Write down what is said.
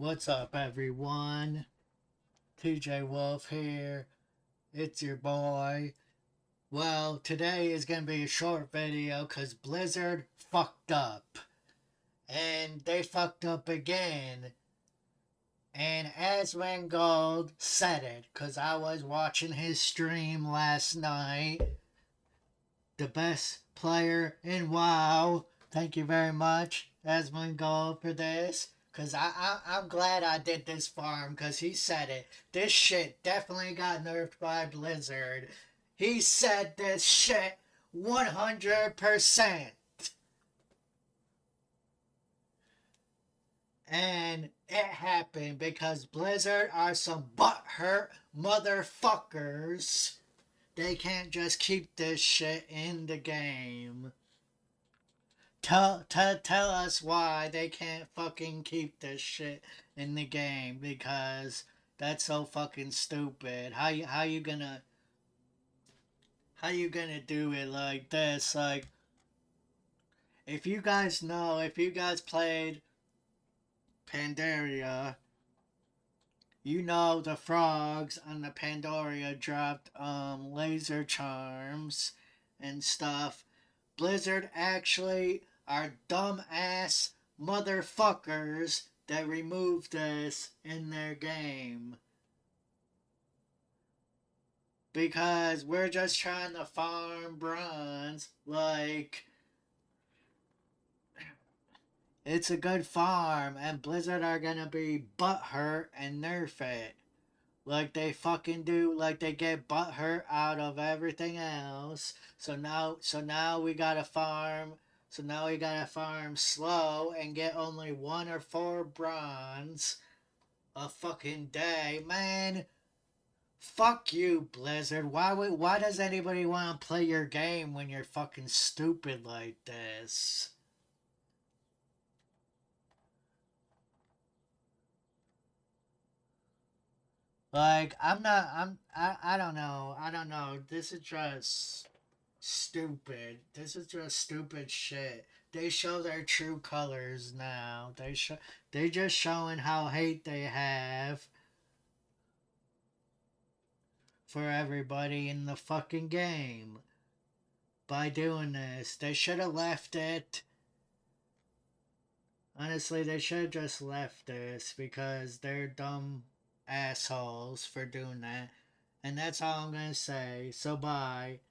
What's up, everyone? TJ Wolf here. It's your boy. Well, today is gonna be a short video because Blizzard fucked up. And they fucked up again. And Aswin Gold said it because I was watching his stream last night. The best player in WoW. Thank you very much, Aswin Gold, for this. Cause I'm glad I did this farm, cause he said it. This shit definitely got nerfed by Blizzard. He said this shit 100%. And it happened because Blizzard are some butthurt motherfuckers. They can't just keep this shit in the game. Tell us why they can't fucking keep this shit in the game, because that's so fucking stupid. How you gonna do it like this? Like, if you guys played Pandaria, you know the frogs on the Pandaria dropped laser charms and stuff. Blizzard actually are dumbass motherfuckers that removed this in their game. Because we're just trying to farm bronze. Like, it's a good farm, and Blizzard are gonna be butthurt and nerf it. Like they fucking do, like they get butthurt out of everything else. So now we gotta farm. So now we gotta farm slow and get only 1 or 4 bronze a fucking day, man. Fuck you, Blizzard. Why does anybody want to play your game when you're fucking stupid like this? Like, I don't know. I don't know. This is just stupid. This is just stupid shit. They show their true colors now. They just showing how hate they have for everybody in the fucking game by doing this. They should have left it. Honestly, they should have just left this because they're dumb assholes for doing that. And that's all I'm gonna say. So bye.